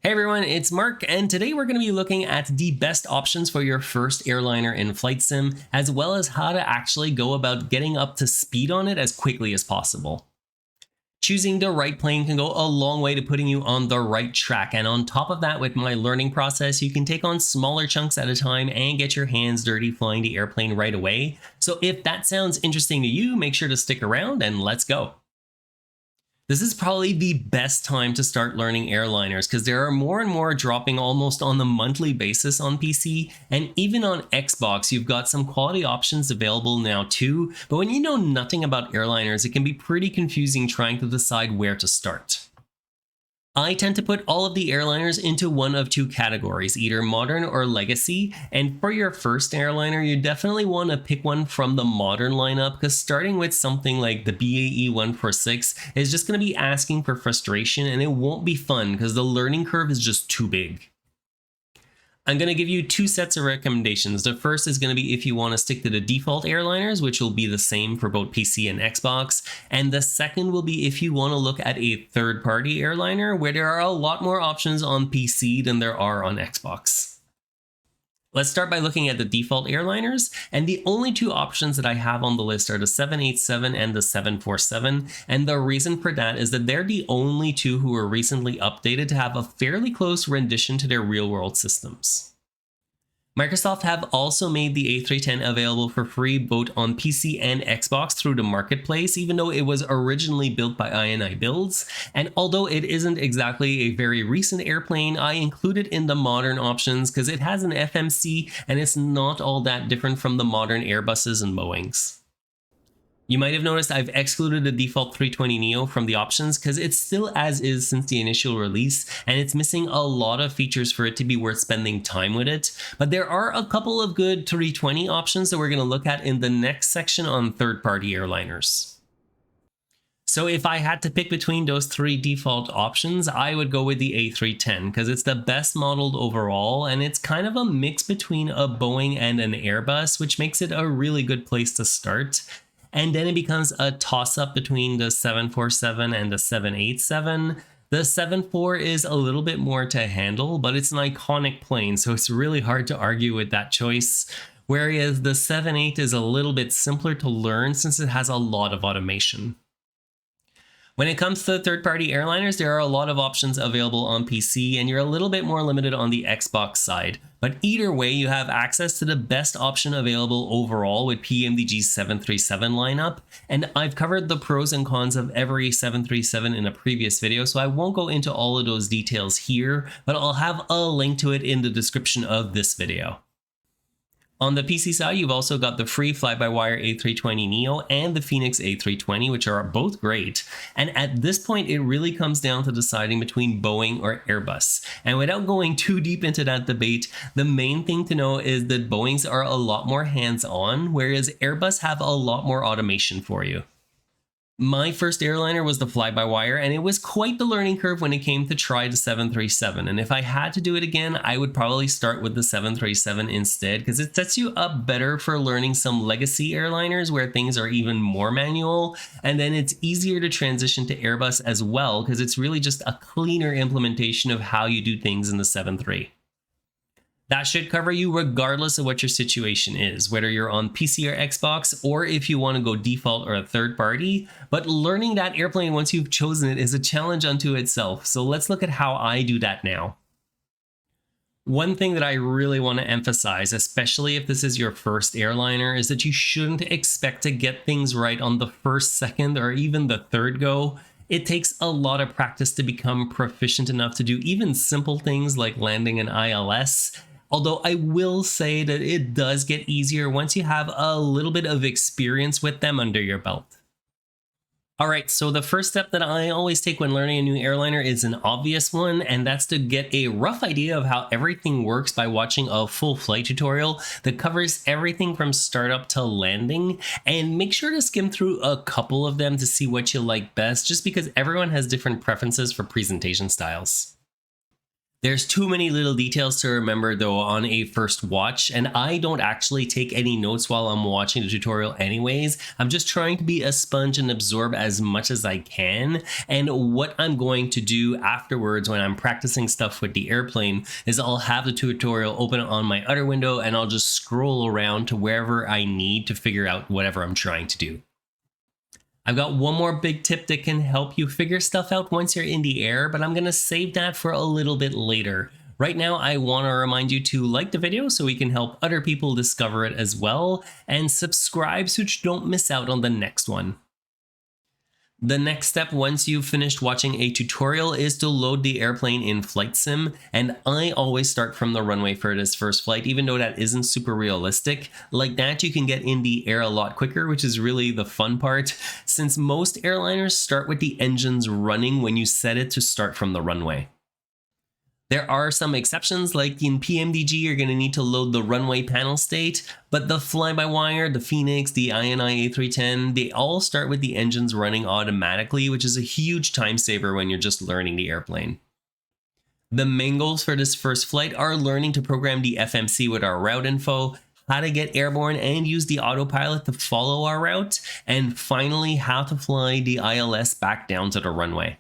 Hey everyone, it's Mark, and today we're going to be looking at the best options for your first airliner in flight sim, as well as how to actually go about getting up to speed on it as quickly as possible. Choosing the right plane can go a long way to putting you on the right track, and on top of that, with my learning process, you can take on smaller chunks at a time and get your hands dirty flying the airplane right away. So if that sounds interesting to you, make sure to stick around and let's go. This is probably the best time to start learning airliners because there are more and more dropping almost on the monthly basis on PC, and even on Xbox you've got some quality options available now too, but when you know nothing about airliners it can be pretty confusing trying to decide where to start. I tend to put all of the airliners into one of two categories, either modern or legacy, and for your first airliner you definitely want to pick one from the modern lineup because starting with something like the BAE 146 is just going to be asking for frustration and it won't be fun because the learning curve is just too big. I'm going to give you two sets of recommendations. The first is going to be if you want to stick to the default airliners, which will be the same for both PC and Xbox. And the second will be if you want to look at a third-party airliner, where there are a lot more options on PC than there are on Xbox. Let's start by looking at the default airliners, and the only two options that I have on the list are the 787 and the 747, and the reason for that is that they're the only two who were recently updated to have a fairly close rendition to their real-world systems. Microsoft have also made the A310 available for free both on PC and Xbox through the marketplace, even though it was originally built by INI Builds. And although it isn't exactly a very recent airplane, I include it in the modern options because it has an FMC and it's not all that different from the modern Airbuses and Boeings. You might have noticed I've excluded the default 320neo from the options because it's still as is since the initial release, and it's missing a lot of features for it to be worth spending time with it. But there are a couple of good 320 options that we're going to look at in the next section on third-party airliners. So if I had to pick between those three default options, I would go with the A310 because it's the best modeled overall, and it's kind of a mix between a Boeing and an Airbus, which makes it a really good place to start. And then it becomes a toss-up between the 747 and the 787. The 74 is a little bit more to handle, but it's an iconic plane, so it's really hard to argue with that choice. Whereas the 78 is a little bit simpler to learn since it has a lot of automation. When it comes to third-party airliners, there are a lot of options available on PC, and you're a little bit more limited on the Xbox side. But either way, you have access to the best option available overall with PMDG's 737 lineup, and I've covered the pros and cons of every 737 in a previous video, so I won't go into all of those details here, but I'll have a link to it in the description of this video. On the PC side, you've also got the free fly-by-wire A320neo and the Phoenix A320, which are both great. And at this point, it really comes down to deciding between Boeing or Airbus. And without going too deep into that debate, the main thing to know is that Boeings are a lot more hands-on, whereas Airbus have a lot more automation for you. My first airliner was the fly-by-wire, and it was quite the learning curve when it came to try the 737, and if I had to do it again, I would probably start with the 737 instead, because it sets you up better for learning some legacy airliners where things are even more manual, and then it's easier to transition to Airbus as well, because it's really just a cleaner implementation of how you do things in the 737. That should cover you regardless of what your situation is, whether you're on PC or Xbox, or if you want to go default or a third party. But learning that airplane once you've chosen it is a challenge unto itself, so let's look at how I do that now. One thing that I really want to emphasize, especially if this is your first airliner, is that you shouldn't expect to get things right on the first, second, or even the third go. It takes a lot of practice to become proficient enough to do even simple things like landing an ILS. Although I will say that it does get easier once you have a little bit of experience with them under your belt. Alright, so the first step that I always take when learning a new airliner is an obvious one, and that's to get a rough idea of how everything works by watching a full flight tutorial that covers everything from startup to landing, and make sure to skim through a couple of them to see what you like best, just because everyone has different preferences for presentation styles. There's too many little details to remember though on a first watch, and I don't actually take any notes while I'm watching the tutorial anyways. I'm just trying to be a sponge and absorb as much as I can. And what I'm going to do afterwards when I'm practicing stuff with the airplane is I'll have the tutorial open on my other window and I'll just scroll around to wherever I need to figure out whatever I'm trying to do. I've got one more big tip that can help you figure stuff out once you're in the air, but I'm going to save that for a little bit later. Right now, I want to remind you to like the video so we can help other people discover it as well, and subscribe so that you don't miss out on the next one. The next step once you've finished watching a tutorial is to load the airplane in Flight Sim, and I always start from the runway for this first flight, even though that isn't super realistic. Like that, you can get in the air a lot quicker, which is really the fun part, since most airliners start with the engines running when you set it to start from the runway. There are some exceptions, like in PMDG, you're going to need to load the runway panel state, but the fly-by-wire, the Phoenix, the INI A310, they all start with the engines running automatically, which is a huge time saver when you're just learning the airplane. The main goals for this first flight are learning to program the FMC with our route info, how to get airborne and use the autopilot to follow our route, and finally how to fly the ILS back down to the runway.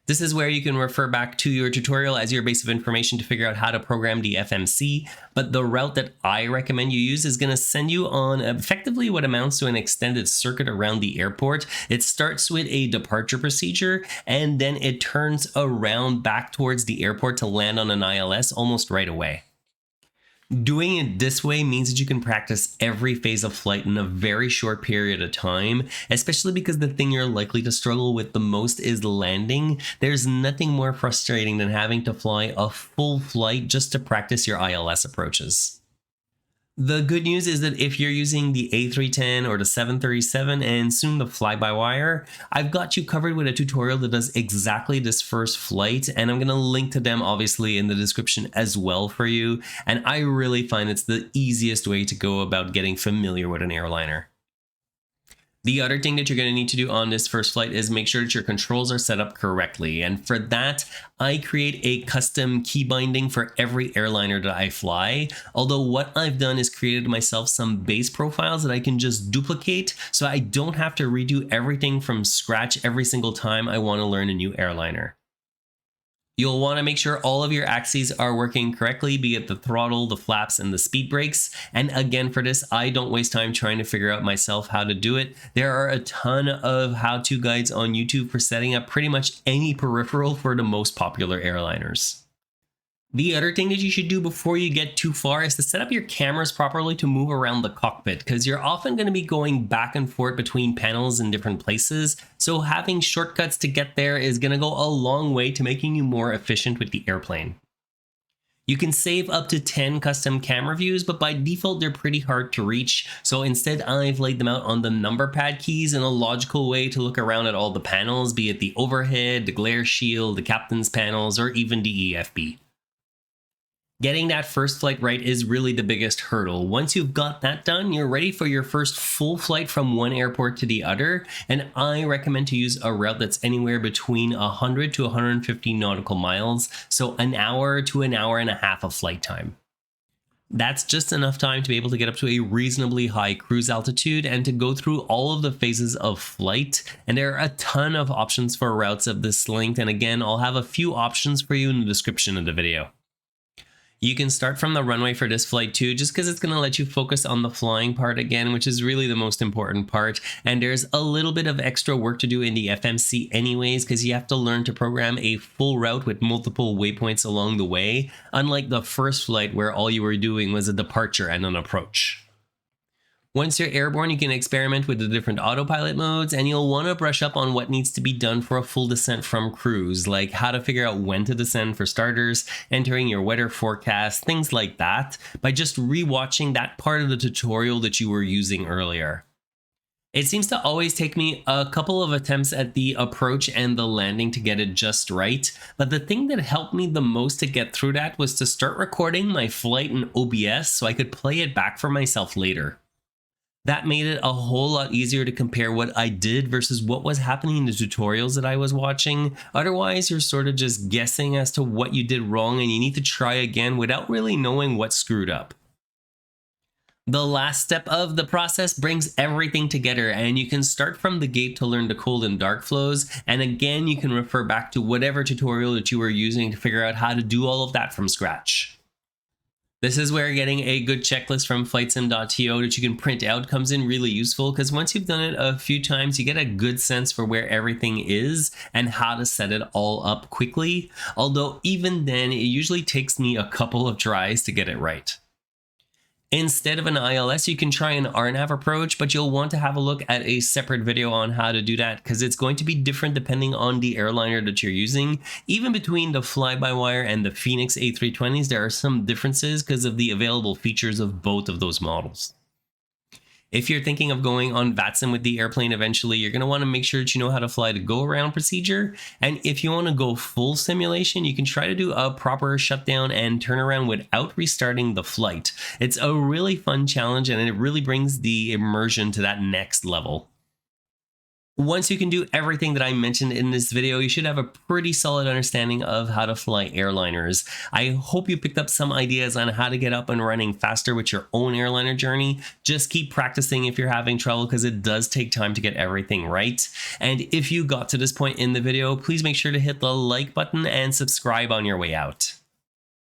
This is where you can refer back to your tutorial as your base of information to figure out how to program the FMC, but the route that I recommend you use is going to send you on effectively what amounts to an extended circuit around the airport. It starts with a departure procedure, and then it turns around back towards the airport to land on an ILS almost right away. Doing it this way means that you can practice every phase of flight in a very short period of time, especially because the thing you're likely to struggle with the most is landing. There's nothing more frustrating than having to fly a full flight just to practice your ILS approaches. The good news is that if you're using the A310 or the 737 and soon the fly-by-wire, I've got you covered with a tutorial that does exactly this first flight, and I'm going to link to them obviously in the description as well for you, and I really find it's the easiest way to go about getting familiar with an airliner. The other thing that you're going to need to do on this first flight is make sure that your controls are set up correctly. And for that, I create a custom key binding for every airliner that I fly. Although what I've done is created myself some base profiles that I can just duplicate, so I don't have to redo everything from scratch every single time I want to learn a new airliner. You'll want to make sure all of your axes are working correctly, be it the throttle, the flaps, and the speed brakes. And again, for this, I don't waste time trying to figure out myself how to do it. There are a ton of how-to guides on YouTube for setting up pretty much any peripheral for the most popular airliners. The other thing that you should do before you get too far is to set up your cameras properly to move around the cockpit, because you're often going to be going back and forth between panels in different places, so having shortcuts to get there is going to go a long way to making you more efficient with the airplane. You can save up to 10 custom camera views, but by default they're pretty hard to reach, so instead I've laid them out on the number pad keys in a logical way to look around at all the panels, be it the overhead, the glare shield, the captain's panels, or even the EFB. Getting that first flight right is really the biggest hurdle. Once you've got that done, you're ready for your first full flight from one airport to the other, and I recommend to use a route that's anywhere between 100 to 150 nautical miles, so an hour to an hour and a half of flight time. That's just enough time to be able to get up to a reasonably high cruise altitude and to go through all of the phases of flight, and there are a ton of options for routes of this length, and again, I'll have a few options for you in the description of the video. You can start from the runway for this flight too, just because it's going to let you focus on the flying part again, which is really the most important part. And there's a little bit of extra work to do in the FMC anyways, because you have to learn to program a full route with multiple waypoints along the way, unlike the first flight where all you were doing was a departure and an approach. Once you're airborne, you can experiment with the different autopilot modes, and you'll want to brush up on what needs to be done for a full descent from cruise, like how to figure out when to descend for starters, entering your weather forecast, things like that, by just rewatching that part of the tutorial that you were using earlier. It seems to always take me a couple of attempts at the approach and the landing to get it just right, but the thing that helped me the most to get through that was to start recording my flight in OBS so I could play it back for myself later. That made it a whole lot easier to compare what I did versus what was happening in the tutorials that I was watching. Otherwise, you're sort of just guessing as to what you did wrong and you need to try again without really knowing what screwed up. The last step of the process brings everything together, and you can start from the gate to learn the cold and dark flows, and again you can refer back to whatever tutorial that you were using to figure out how to do all of that from scratch. This is where getting a good checklist from flightsim.to that you can print out comes in really useful, because once you've done it a few times, you get a good sense for where everything is and how to set it all up quickly. Although even then, it usually takes me a couple of tries to get it right. Instead of an ILS, you can try an RNAV approach, but you'll want to have a look at a separate video on how to do that, because it's going to be different depending on the airliner that you're using. Even between the fly-by-wire and the Phoenix A320s, there are some differences because of the available features of both of those models. If you're thinking of going on VATSIM with the airplane eventually, you're going to want to make sure that you know how to fly the go-around procedure. And if you want to go full simulation, you can try to do a proper shutdown and turnaround without restarting the flight. It's a really fun challenge, and it really brings the immersion to that next level. Once you can do everything that I mentioned in this video, you should have a pretty solid understanding of how to fly airliners. I hope you picked up some ideas on how to get up and running faster with your own airliner journey. Just keep practicing if you're having trouble, because it does take time to get everything right. And if you got to this point in the video, please make sure to hit the like button and subscribe on your way out.